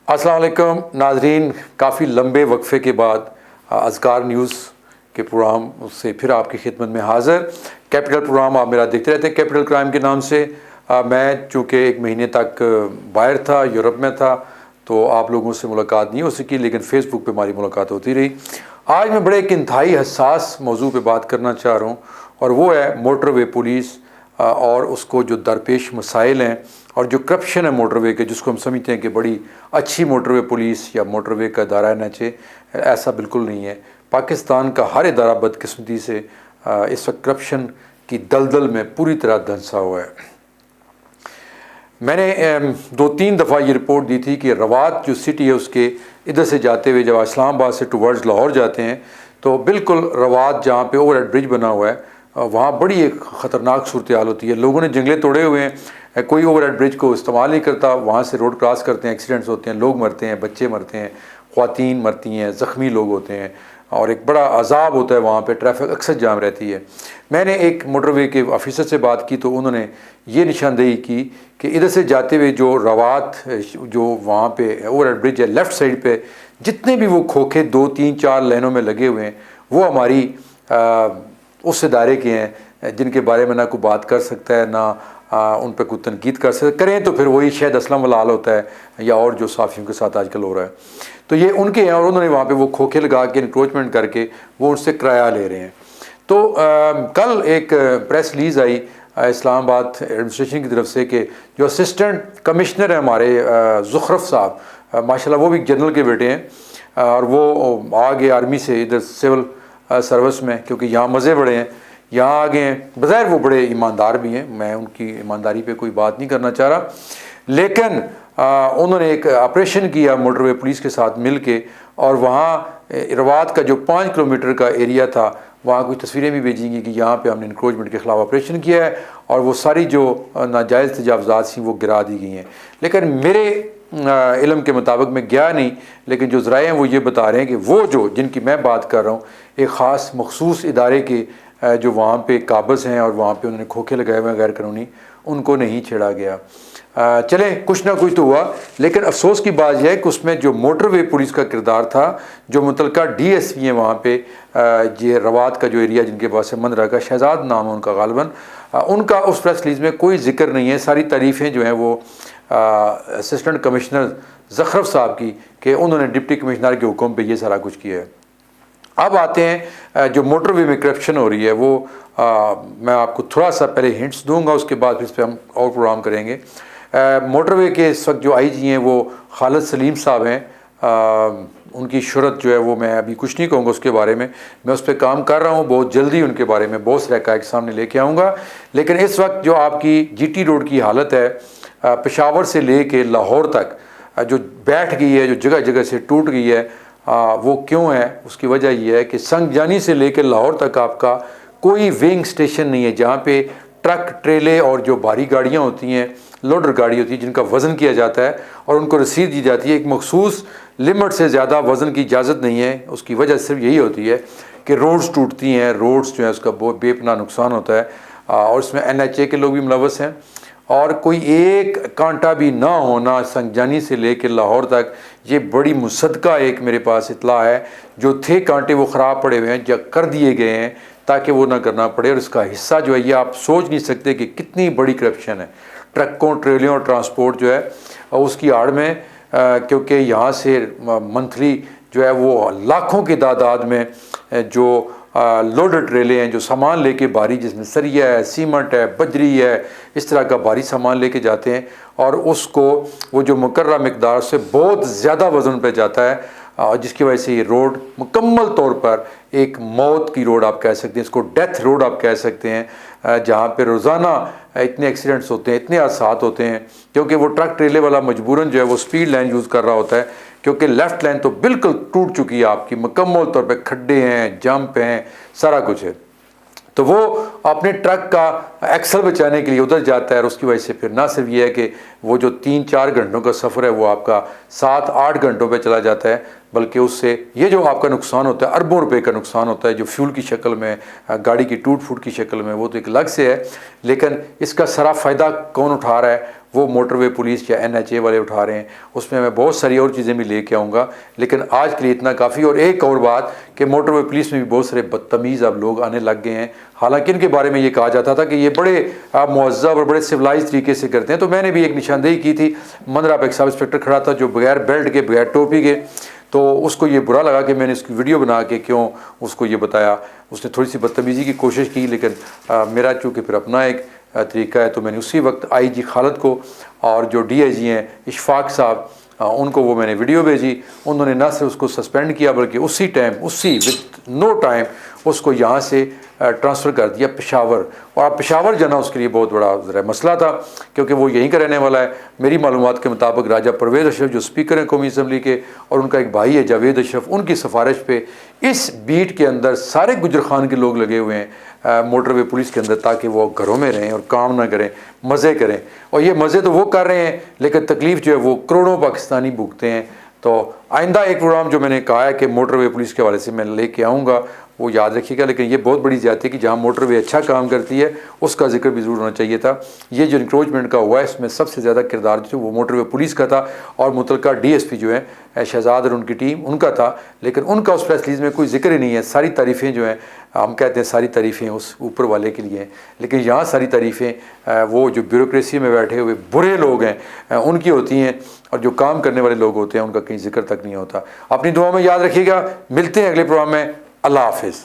अस्सलाम वालेकुम नाजरीन, काफ़ी लंबे वक्फे के बाद अज़कार न्यूज़ के प्रोग्राम से फिर आपकी खिदमत में हाज़िर। कैपिटल प्रोग्राम आप मेरा देखते रहते हैं कैपिटल क्राइम के नाम से। मैं चूँकि एक महीने तक बाहर था, यूरोप में था, तो आप लोगों से मुलाकात नहीं हो सकी, लेकिन फ़ेसबुक पे हमारी मुलाकात होती रही। आज मैं बड़े एक इंतहाई हसास मौजू पे बात करना चाह रहा हूँ, और वो है मोटरवे पुलिस और उसको जो दरपेश मसाइल हैं और जो करप्शन है मोटरवे के, जिसको हम समझते हैं कि बड़ी अच्छी मोटरवे पुलिस या मोटरवे का इदारा रहना चाहिए। ऐसा बिल्कुल नहीं है। पाकिस्तान का हर इदारा बदकिस्मती से इस वक्त करप्शन की दलदल में पूरी तरह धंसा हुआ है। मैंने 2-3 दफ़ा ये रिपोर्ट दी थी कि रवात जो सिटी है उसके इधर से जाते हुए जब इस्लामाबाद से टुवर्ड्स लाहौर जाते हैं तो बिल्कुल रवात जहाँ पे ओवरहेड ब्रिज बना हुआ है वहाँ बड़ी एक ख़तरनाक सूरत हाल होती है। लोगों ने जंगले तोड़े हुए हैं, कोई ओवरहेड ब्रिज को इस्तेमाल नहीं करता, वहाँ से रोड क्रॉस करते हैं, एक्सीडेंट्स होते हैं, लोग मरते हैं, बच्चे मरते हैं, ख़वातीन मरती हैं, ज़ख्मी लोग होते हैं और एक बड़ा अजाब होता है। वहाँ पे ट्रैफिक अक्सर जाम रहती है। मैंने एक मोटरवे के ऑफिसर से बात की तो उन्होंने ये निशानदेही की कि इधर से जाते हुए जो रवात जो वहाँ पे ओवरहेड ब्रिज है लेफ़्ट साइड पे जितने भी वो खोखे 2-3-4 लाइनों में लगे हुए हैं वो हमारी उस इदारे के हैं जिनके बारे में ना कोई बात कर सकता है, ना उन पर कोई तनकीद कर सकते, करें तो फिर वही शायद असलम वाला हाल होता है या और जो साफ़ियों के साथ आजकल हो रहा है। तो ये उनके हैं और उन्होंने वहाँ पे वो खोखे लगा के इंक्रोचमेंट करके वो उनसे किराया ले रहे हैं। तो कल एक प्रेस रिलीज़ आई इस्लामाबाद एडमिनिस्ट्रेशन की तरफ से कि जो असिस्टेंट कमिश्नर है हमारे ज़ुखरफ साहब, माशाल्लाह वो भी जनरल के बेटे हैं और वो आ गए आर्मी से इधर सिविल सर्विस में, क्योंकि यहाँ मज़े बड़े हैं, यहाँ आ गए हैं। बज़ाहिर वो बड़े ईमानदार भी हैं, मैं उनकी ईमानदारी पे कोई बात नहीं करना चाह रहा, लेकिन उन्होंने एक ऑपरेशन किया मोटरवे पुलिस के साथ मिल के और वहाँ रवात का जो 5 किलोमीटर का एरिया था वहाँ कुछ तस्वीरें भी भेजेंगी कि यहाँ पे हमने इंक्रोचमेंट के ख़िलाफ़ ऑपरेशन किया है और वो सारी जो नाजायज़ तजावज़ात थी वो गिरा दी गई हैं। लेकिन मेरे इल्म के मुताबिक मैं गया नहीं, लेकिन जो ज़राए हैं वो ये बता रहे हैं कि वो जो जिनकी मैं बात कर रहा हूँ एक ख़ास मखसूस इदारे के जो वहाँ पे काबज़ हैं और वहाँ पे उन्होंने खोखे लगाए हुए हैं गैर कानूनी, उनको नहीं छेड़ा गया। चलें कुछ ना कुछ तो हुआ, लेकिन अफसोस की बात यह है कि उसमें जो मोटरवे पुलिस का किरदार था, जो मुतलका DSP हैं वहाँ पे ये रवात का जो एरिया जिनके पास है मंदरा का, शहजाद नाम है उनका गालिबन, उनका उस प्रेस रिलीज़ में कोई जिक्र नहीं है। सारी तारीफ़ें जो हैं वो असिस्टेंट कमिश्नर ज़ुखरफ साहब की कि उन्होंने डिप्टी कमिश्नर के हुक्म पे ये सारा कुछ किया है। अब आते हैं जो मोटरवे में करप्शन हो रही है वो मैं आपको थोड़ा सा पहले हिंट्स दूंगा, उसके बाद फिर इस पर हम और प्रोग्राम करेंगे। मोटरवे के इस वक्त जो IG हैं वो खालिद सलीम साहब हैं। उनकी शोहरत जो है वो मैं अभी कुछ नहीं कहूँगा उसके बारे में, मैं उस पर काम कर रहा हूँ, बहुत जल्दी उनके बारे में बहुत से हक़ाइक़ सामने लेके आऊँगा। लेकिन इस वक्त जो आपकी GT रोड की हालत है पेशावर से ले कर लाहौर तक जो बैठ गई है, जो जगह जगह से टूट गई है, वो क्यों है? उसकी वजह यह है कि संगजानी से लेकर लाहौर तक आपका कोई वेइंग स्टेशन नहीं है जहाँ पे ट्रक ट्रेले और जो भारी गाड़ियाँ होती हैं, लोडर गाड़ी होती है जिनका वज़न किया जाता है और उनको रसीद दी जाती है, एक मखसूस लिमिट से ज़्यादा वज़न की इजाज़त नहीं है। उसकी वजह सिर्फ यही होती है कि रोड्स टूटती हैं, रोड्स जो है उसका बहुत बेपनाह नुकसान होता है और इसमें NHA के लोग भी मुलव्वस हैं और कोई एक कांटा भी ना होना संगजानी से लेकर लाहौर तक, ये बड़ी मुसद्दका एक मेरे पास इतला है। जो थे कांटे वो ख़राब पड़े हुए हैं, जो कर दिए गए हैं ताकि वो ना करना पड़े, और इसका हिस्सा जो है ये आप सोच नहीं सकते कि कितनी बड़ी करप्शन है। ट्रकों ट्रेलियों और ट्रांसपोर्ट जो है उसकी आड़ में क्योंकि यहाँ से मंथली जो है वो लाखों की तादाद में जो लोडर ट्रेले हैं जो सामान लेके भारी, जिसमें सरिया है, सीमेंट है, बजरी है, इस तरह का भारी सामान लेके जाते हैं और उसको वो जो मुकर्रर मिकदार से बहुत ज़्यादा वज़न पे जाता है, जिसकी वजह से ये रोड मुकम्मल तौर पर एक मौत की रोड आप कह सकते हैं, इसको डेथ रोड आप कह सकते हैं, जहाँ पे रोज़ाना इतने एक्सीडेंट्स होते हैं, इतने हादसात होते हैं, क्योंकि वो ट्रक ट्रेले वाला मजबूरन जो है वो स्पीड लाइन यूज़ कर रहा होता है, क्योंकि लेफ़्ट लाइन तो बिल्कुल टूट चुकी है आपकी, मुकम्मल तौर पे खड्डे हैं, जंप हैं, सारा कुछ है। तो वो अपने ट्रक का एक्सल बचाने के लिए उधर जाता है और उसकी वजह से फिर ना सिर्फ ये है कि वो जो 3-4 घंटों का सफ़र है वो आपका 7-8 घंटों पे चला जाता है, बल्कि उससे ये जो आपका नुकसान होता है अरबों रुपए का नुकसान होता है, जो फ्यूल की शक्ल में, गाड़ी की टूट फूट की शक्ल में, वो तो एक अलग से है। लेकिन इसका सारा फ़ायदा कौन उठा रहा है? वो मोटरवे पुलिस या NHA वाले उठा रहे हैं। उसमें मैं बहुत सारी और चीज़ें भी लेके आऊँगा, लेकिन आज के लिए इतना काफ़ी। और एक और बात कि मोटरवे पुलिस में भी बहुत सारे बदतमीज़ अब लोग आने लग गए हैं। हालांकि इनके बारे में ये कहा जाता था कि ये बड़े मुहज़्ज़ब और बड़े सिविलाइज तरीके से करते हैं। तो मैंने भी एक निशानदेही की थी, मंदरा पे एक सब इंस्पेक्टर खड़ा था जो बगैर बेल्ट के, बगैर टोपी के, तो उसको ये बुरा लगा कि मैंने इसकी वीडियो बना के क्यों उसको ये बताया। उसने थोड़ी सी बदतमीज़ी की कोशिश की, लेकिन मेरा चूँकि फिर अपना एक तरीका है, तो मैंने उसी वक्त IG खालिद को और जो DIG हैं इशफाक साहब, उनको वो मैंने वीडियो भेजी। उन्होंने न सिर्फ उसको सस्पेंड किया बल्कि उसी टाइम, उसी विद नो टाइम उसको यहाँ से ट्रांसफ़र कर दिया पेशावर। और अब पेशावर जाना उसके लिए बहुत बड़ा ज़रा मसला था, क्योंकि वो यहीं का रहने वाला है। मेरी मालूमात के मुताबिक राजा परवेज़ अशरफ जो स्पीकर हैं कौमी असम्बली के, और उनका एक भाई है जावेद अशरफ, उनकी सिफारिश पे इस बीट के अंदर सारे गुजर खान के लोग लगे हुए हैं मोटरवे पुलिस के अंदर, ताकि वो घरों में रहें और काम ना करें, मज़े करें। और ये मज़े तो वो कर रहे हैं, लेकिन तकलीफ़ जो है वो करोड़ों पाकिस्तानी भुगते हैं। तो आइंदा एक प्रोग्राम जो मैंने कहा है कि मोटरवे पुलिस के हवाले से मैं लेके आऊँगा, वो याद रखिएगा। लेकिन ये बहुत बड़ी ज़्यादती कि जहाँ मोटरवे अच्छा काम करती है उसका जिक्र भी ज़रूर होना चाहिए था। ये जो इंक्रोचमेंट का हुआ है, इसमें सबसे ज़्यादा किरदार जो वो मोटरवे पुलिस का था, और मुतलका DSP जो है शहजाद और उनकी टीम, उनका था। लेकिन उनका उस प्रेस रिलीज़ में कोई जिक्र ही नहीं है। सारी तारीफ़ें जो हैं, हम कहते हैं सारी तारीफ़ें उस ऊपर वाले के लिए हैं, लेकिन यहाँ सारी तारीफ़ें वो जो ब्यूरोक्रेसी में बैठे हुए बुरे लोग हैं उनकी होती हैं, और जो काम करने वाले लोग होते हैं उनका कहीं जिक्र तक नहीं होता। अपनी दुआ में याद रखिएगा। मिलते हैं अगले प्रोग्राम में। अल्लाह हाफिज़।